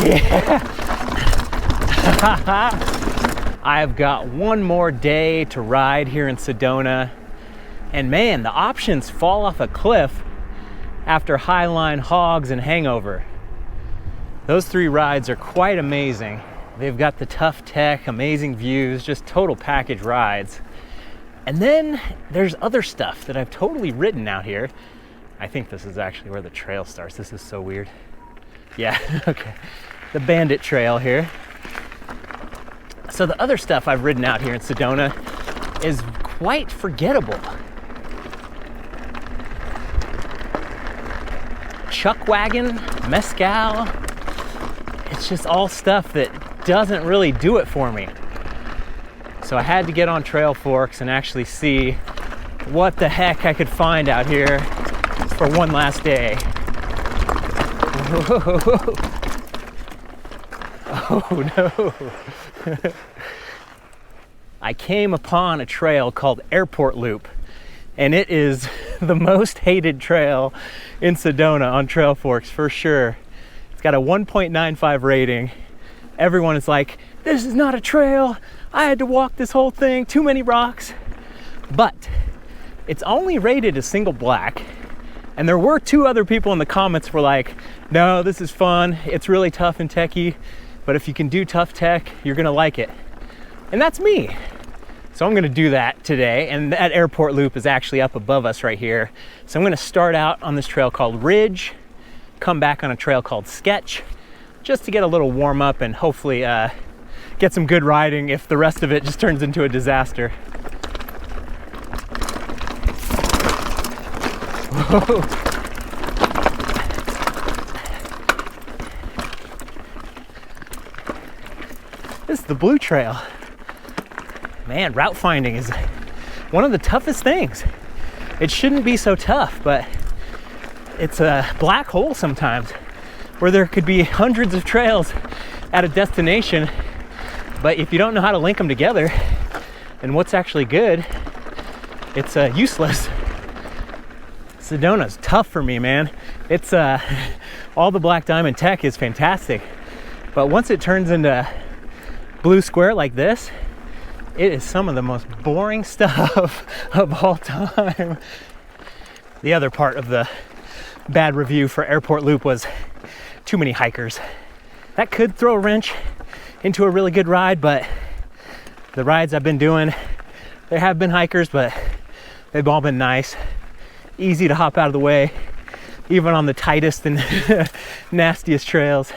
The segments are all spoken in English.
Yeah. I've got one more day to ride here in Sedona, and man, the options fall off a cliff after Highline, Hogs, and Hangover. Those 3 rides are quite amazing. They've got the tough tech, amazing views, just total package rides. And then there's other stuff that I've totally ridden out here. I think this is actually where the trail starts. This is so weird. Yeah, okay. The Bandit Trail here. So the other stuff I've ridden out here in Sedona is quite forgettable. Chuck wagon, mezcal. It's just all stuff that doesn't really do it for me. So I had to get on Trail Forks and actually see what the heck I could find out here for one last day. Oh no. I came upon a trail called Airport Loop, and it is the most hated trail in Sedona on Trail Forks for sure. It's got a 1.95 rating. Everyone is like, this is not a trail. I had to walk this whole thing, too many rocks. But it's only rated a single black. And there were 2 other people in the comments were like, no, this is fun. It's really tough and techy, but if you can do tough tech, you're gonna like it. And that's me. So I'm gonna do that today. And that Airport Loop is actually up above us right here. So I'm gonna start out on this trail called Ridge, come back on a trail called Sketch, just to get a little warm up and hopefully get some good riding if the rest of it just turns into a disaster. Whoa. This is the Blue Trail. Man, route finding is one of the toughest things. It shouldn't be so tough, but it's a black hole sometimes where there could be hundreds of trails at a destination, but if you don't know how to link them together and what's actually good, it's useless. Sedona's tough for me, man. It's all the black diamond tech is fantastic, but once it turns into blue square like this, it is some of the most boring stuff of all time. The other part of the bad review for Airport Loop was too many hikers. That could throw a wrench into a really good ride, but the rides I've been doing, there have been hikers, but they've all been nice. Easy to hop out of the way. Even on the tightest and nastiest trails,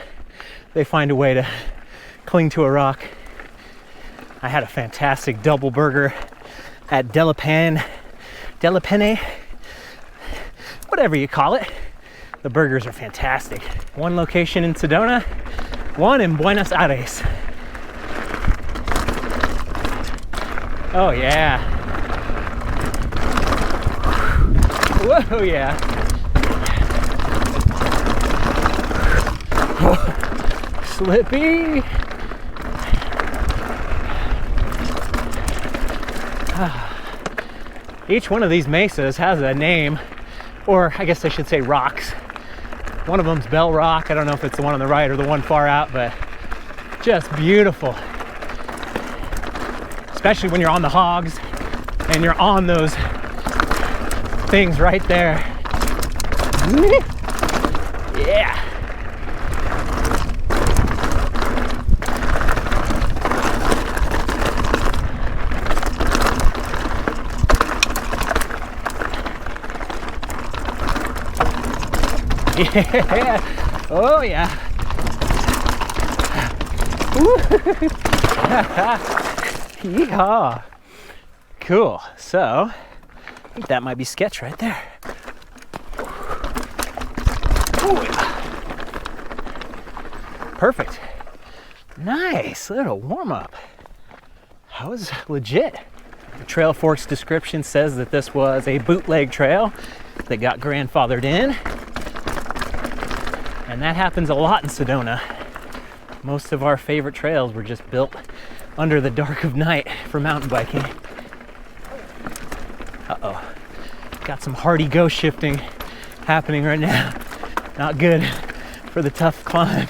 they find a way to cling to a rock. I had a fantastic double burger at Delapene, whatever you call it. The burgers are fantastic. One location in Sedona, one in Buenos Aires. Oh yeah. Whoa, yeah. Slippy. Each one of these mesas has a name, or I guess I should say rocks. One of them's Bell Rock. I don't know if it's the one on the right or the one far out, but just beautiful. Especially when you're on the hogs and you're on those things right there. Yeah. Yeah. Oh yeah. Yeehaw. Cool. So I think that might be Sketch right there. Ooh. Perfect. Nice little warm up. That was legit. The Trail Forks description says that this was a bootleg trail that got grandfathered in. And that happens a lot in Sedona. Most of our favorite trails were just built under the dark of night for mountain biking. Uh-oh. Got some hardy ghost shifting happening right now. Not good for the tough climbs.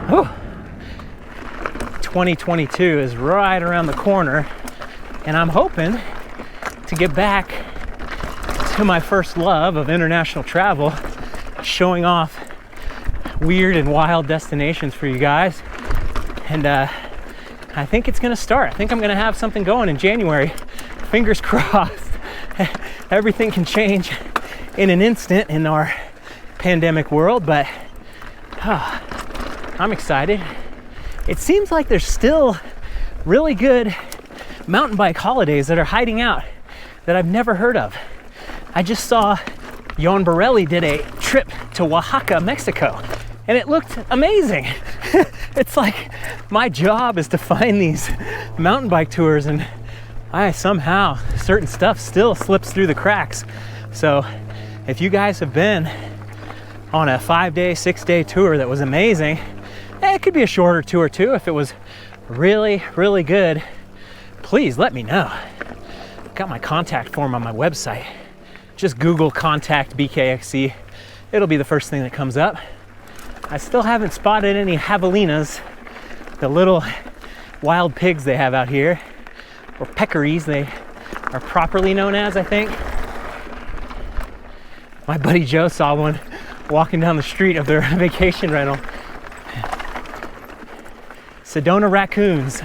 Whew. 2022 is right around the corner, and I'm hoping to get back to my first love of international travel, showing off weird and wild destinations for you guys. And I think it's gonna start. I think I'm gonna have something going in January. Fingers crossed. Everything can change in an instant in our pandemic world, but I'm excited. It seems like there's still really good mountain bike holidays that are hiding out that I've never heard of. I just saw Jon Borelli did a trip to Oaxaca, Mexico, and it looked amazing. It's like my job is to find these mountain bike tours, and somehow certain stuff still slips through the cracks. So if you guys have been on a 5-day, 6-day tour that was amazing, it could be a shorter tour too if it was really, really good, please let me know. Got my contact form on my website. Just Google contact BKXC. It'll be the first thing that comes up. I still haven't spotted any javelinas, the little wild pigs they have out here, or peccaries they are properly known as, I think. My buddy Joe saw one walking down the street of their vacation rental. Sedona raccoons.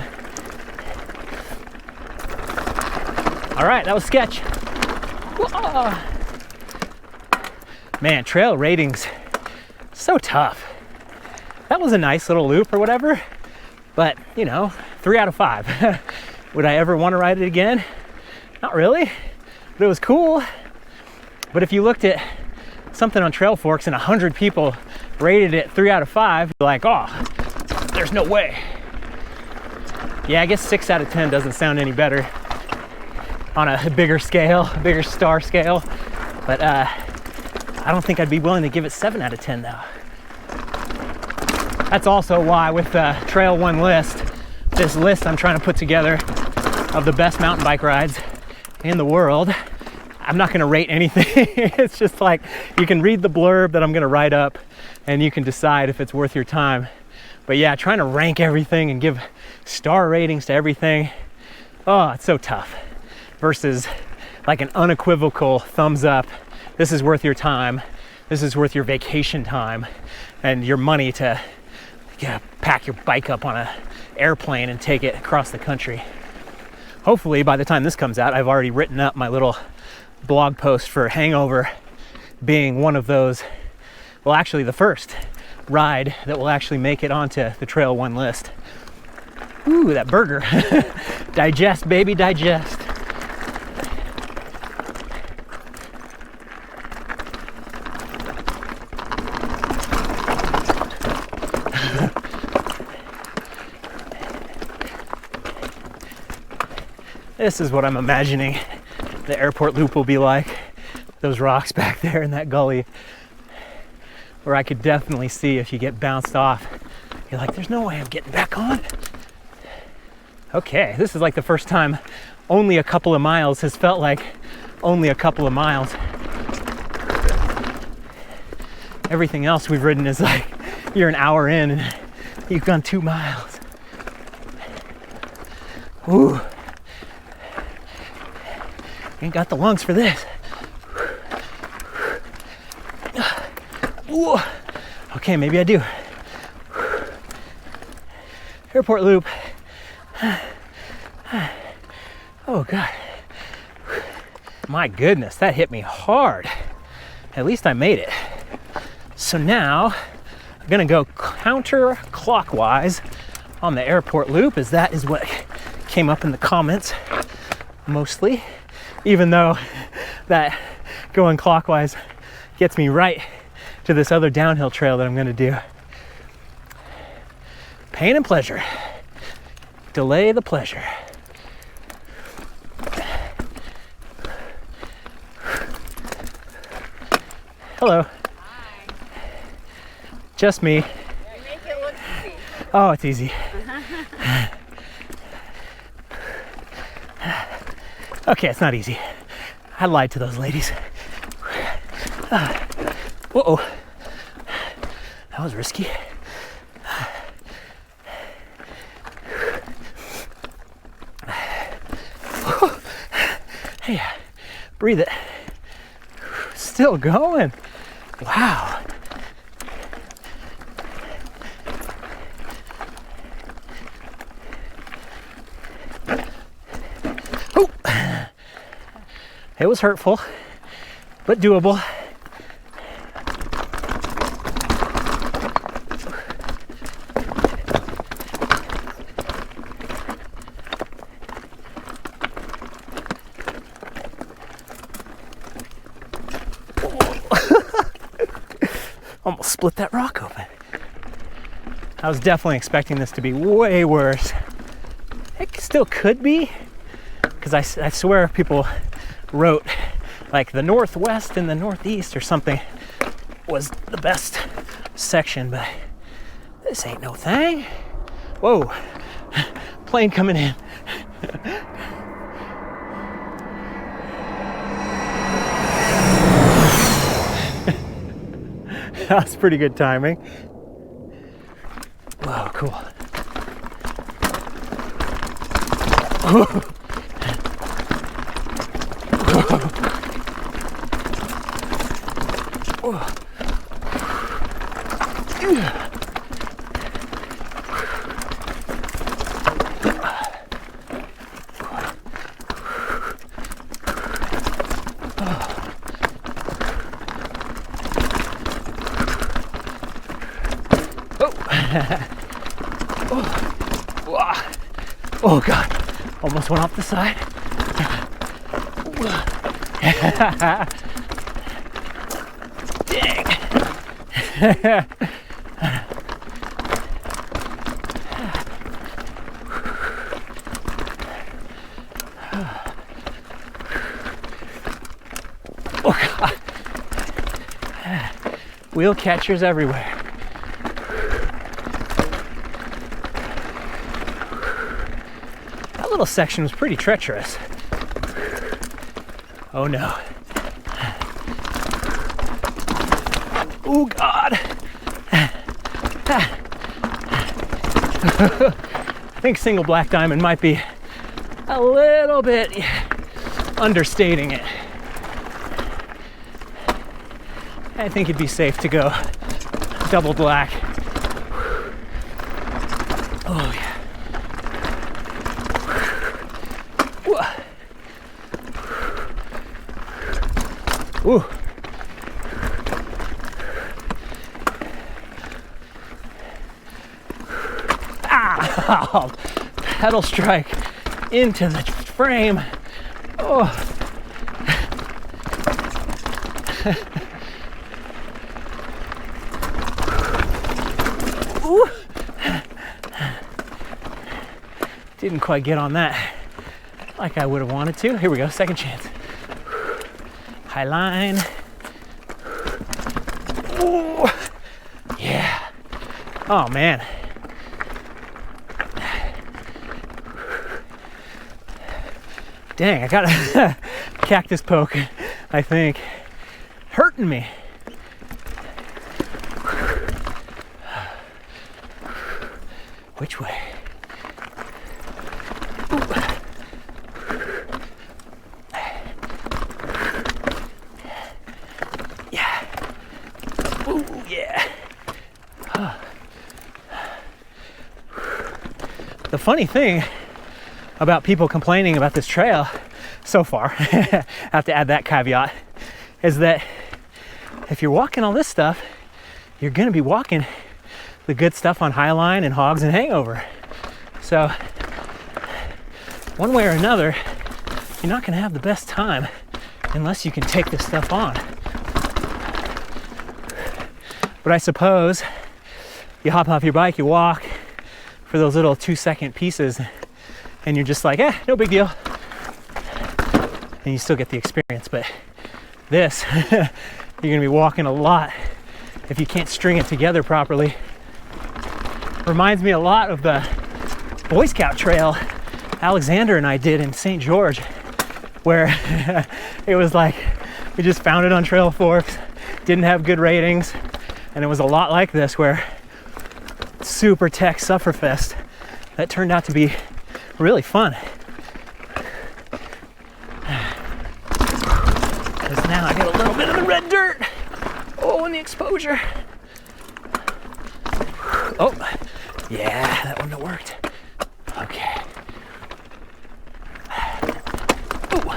All right, that was sketch. Whoa. Man, trail ratings, so tough. That was a nice little loop or whatever, but 3 out of 5. Would I ever want to ride it again? Not really, but it was cool. But if you looked at something on Trail Forks and 100 people rated it 3 out of 5, you're like, oh, there's no way. Yeah, I guess 6 out of 10 doesn't sound any better on a bigger scale, bigger star scale. But I don't think I'd be willing to give it 7 out of 10 though. That's also why with the Trail 1 list, this list I'm trying to put together of the best mountain bike rides in the world, I'm not gonna rate anything. It's just like, you can read the blurb that I'm gonna write up and you can decide if it's worth your time. But yeah, trying to rank everything and give star ratings to everything, oh, it's so tough. Versus like an unequivocal thumbs up, this is worth your time, this is worth your vacation time and your money to pack your bike up on an airplane and take it across the country. Hopefully by the time this comes out, I've already written up my little blog post for Hangover being one of those, well, actually the first ride that will actually make it onto the Trail 1 list. Ooh, that burger. Digest, baby, digest. This is what I'm imagining the airport loop will be like. Those rocks back there in that gully where I could definitely see if you get bounced off, you're like, there's no way I'm getting back on. Okay, this is like the first time only a couple of miles has felt like only a couple of miles. Everything else we've ridden is like, you're an hour in and you've gone 2 miles. Ooh. Ain't got the lungs for this. Ooh. Okay, maybe I do. Airport loop. Oh God. My goodness, that hit me hard. At least I made it. So now I'm gonna go counterclockwise on the airport loop, as that is what came up in the comments mostly. Even though that going clockwise gets me right to this other downhill trail that I'm gonna do. Pain and pleasure. Delay the pleasure. Hello. Hi. Just me. You make it look easy. Oh, it's easy. Okay, it's not easy. I lied to those ladies. Uh-oh. That was risky. Hey, breathe it. Still going. Wow. Oh. It was hurtful, but doable. Almost split that rock open. I was definitely expecting this to be way worse. It still could be, because I swear people wrote like the northwest and the northeast or something was the best section, but this ain't no thing. Whoa, plane coming in. That was pretty good timing. Wow, cool. Oh God, almost went off the side. Dang. Oh God. Wheel catchers everywhere. That little section was pretty treacherous. Oh no. Oh God. I think single black diamond might be a little bit understating it. I think it'd be safe to go double black. Oh yeah. Ooh. Ah! Pedal strike into the frame. Oh. Ooh. Didn't quite get on that like I would have wanted to. Here we go, second chance. High line. Ooh. Yeah. Oh man. Dang, I got a cactus poke, I think. Hurting me. Which way? The funny thing about people complaining about this trail so far, I have to add that caveat, is that if you're walking all this stuff, you're going to be walking the good stuff on Highline and Hogs and Hangover. So one way or another, you're not going to have the best time unless you can take this stuff on. But I suppose you hop off your bike, you walk for those little 2-second pieces, and you're just like, no big deal. And you still get the experience. But this, You're gonna be walking a lot if you can't string it together properly. Reminds me a lot of the Boy Scout trail Alexander and I did in St. George, where it was like we just found it on Trail Forks, didn't have good ratings, and it was a lot like this, where super tech sufferfest that turned out to be really fun. Because now I got a little bit of the red dirt. Oh, and the exposure. Oh, yeah, that wouldn't have worked. Okay. Ooh.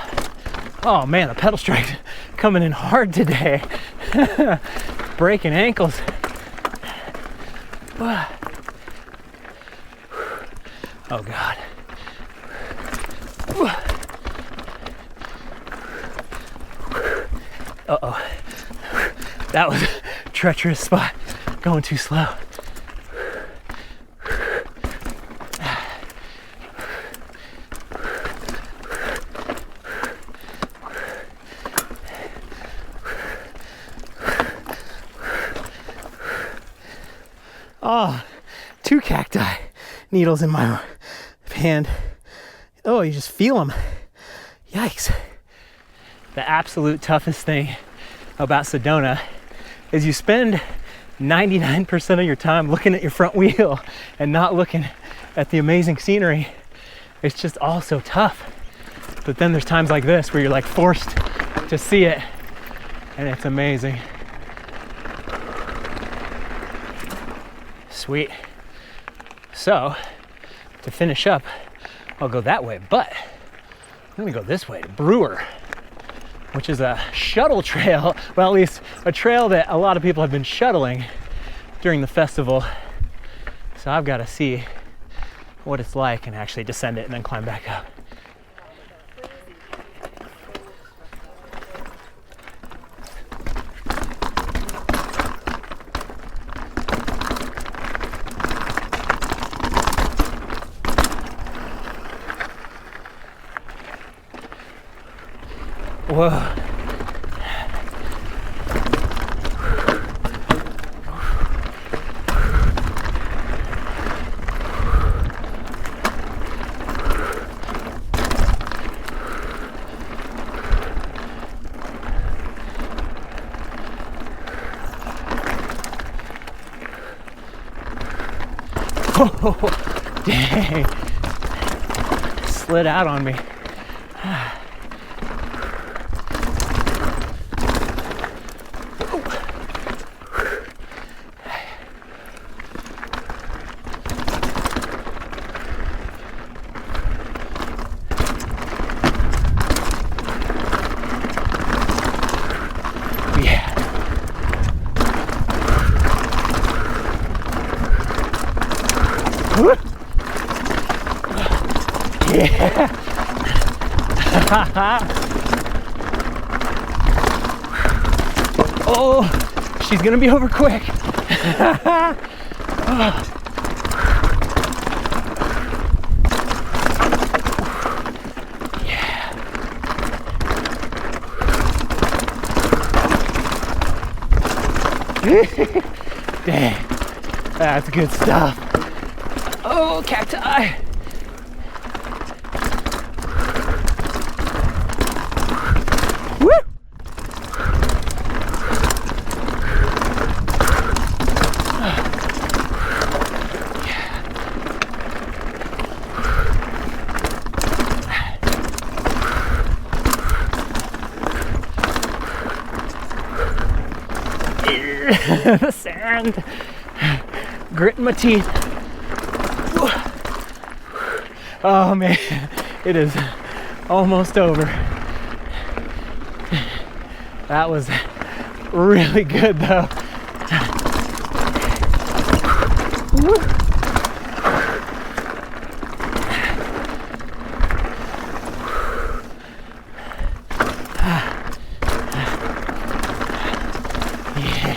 Oh man, the pedal strike coming in hard today. Breaking ankles. Oh God. Uh-oh. That was a treacherous spot. Going too slow. Oh, 2 cacti needles in my hand. Oh, you just feel them. Yikes. The absolute toughest thing about Sedona is you spend 99% of your time looking at your front wheel and not looking at the amazing scenery. It's just all so tough. But then there's times like this where you're like forced to see it, and it's amazing. Sweet. So, to finish up, I'll go that way, but I'm gonna go this way to Brewer, which is a shuttle trail, well, at least a trail that a lot of people have been shuttling during the festival. So I've got to see what it's like and actually descend it and then climb back up. Whoa. Oh, dang. Slid out on me. Yeah. Oh, she's gonna be over quick. Yeah. Dang, that's good stuff. Oh, cacti. The sand, gritting my teeth. Oh man, it is almost over. That was really good though.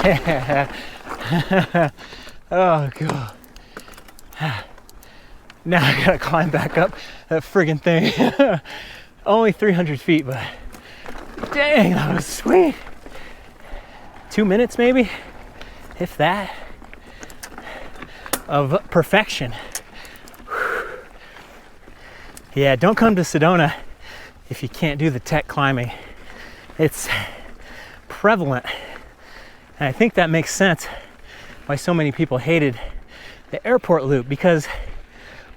Yeah. Oh god. Now I gotta climb back up that friggin' thing. Only 300 feet, but dang, that was sweet. 2 minutes maybe, if that, of perfection. Yeah, don't come to Sedona if you can't do the tech climbing. It's prevalent, and I think that makes sense why so many people hated the airport loop, because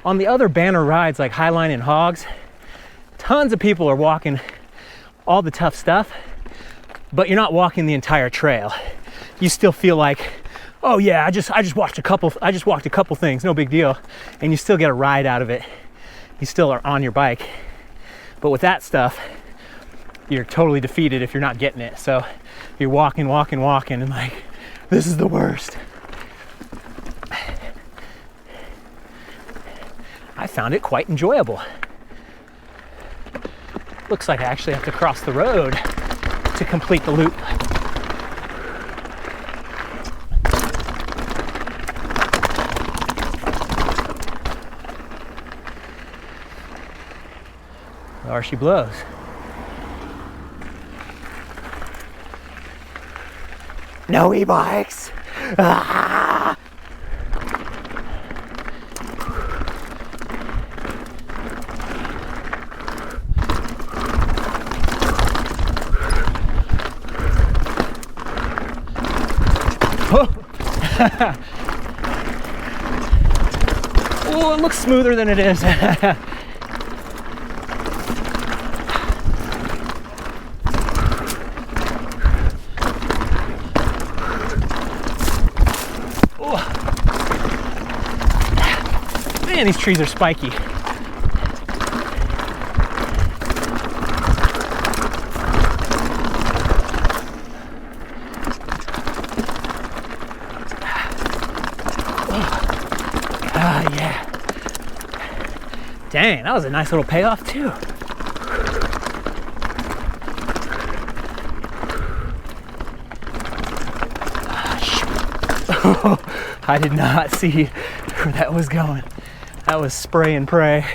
on the other banner rides like Highline and Hogs, tons of people are walking all the tough stuff, but you're not walking the entire trail. You still feel like, oh yeah, I just walked a couple things, no big deal, and you still get a ride out of it. You still are on your bike. But with that stuff, you're totally defeated if you're not getting it. So you're walking, and like, this is the worst. I found it quite enjoyable. Looks like I actually have to cross the road to complete the loop. There she blows. No e-bikes. Ah! Oh, it looks smoother than it is. Man, these trees are spiky. Yeah. Dang, that was a nice little payoff too. I did not see where that was going. That was spray and pray.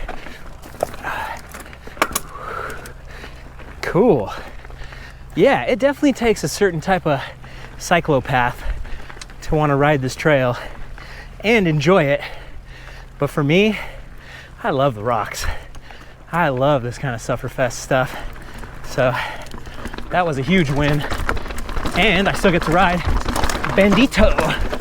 Cool. Yeah, it definitely takes a certain type of cyclopath to want to ride this trail and enjoy it. But for me, I love the rocks. I love this kind of sufferfest stuff. So that was a huge win. And I still get to ride Bandito.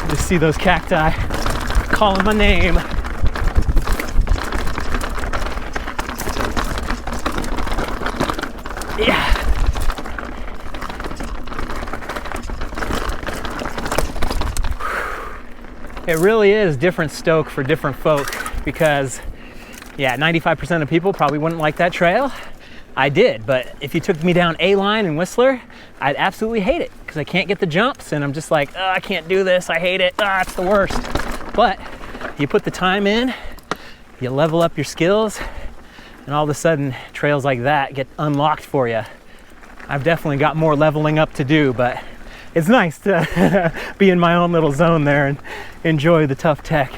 Just see those cacti calling my name. Yeah. It really is different stoke for different folk, because yeah, 95% of people probably wouldn't like that trail. I did, but if you took me down A-Line and Whistler, I'd absolutely hate it because I can't get the jumps, and I'm just like, oh, I can't do this, I hate it, it's the worst. But you put the time in, you level up your skills, and all of a sudden trails like that get unlocked for you. I've definitely got more leveling up to do, but it's nice to be in my own little zone there and enjoy the tough tech.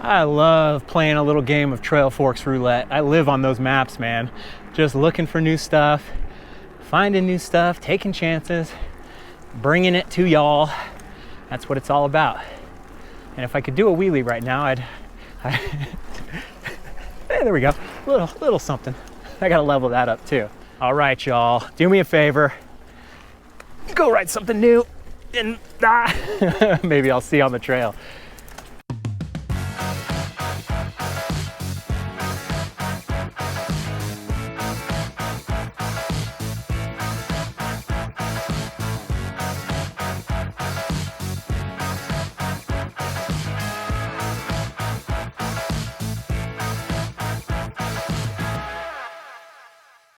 I love playing a little game of Trail Forks Roulette. I live on those maps, man. Just looking for new stuff, finding new stuff, taking chances, bringing it to y'all. That's what it's all about. And if I could do a wheelie right now, hey, there we go. Little something. I gotta level that up too. All right, y'all, do me a favor. Go ride something new, and maybe I'll see you on the trail.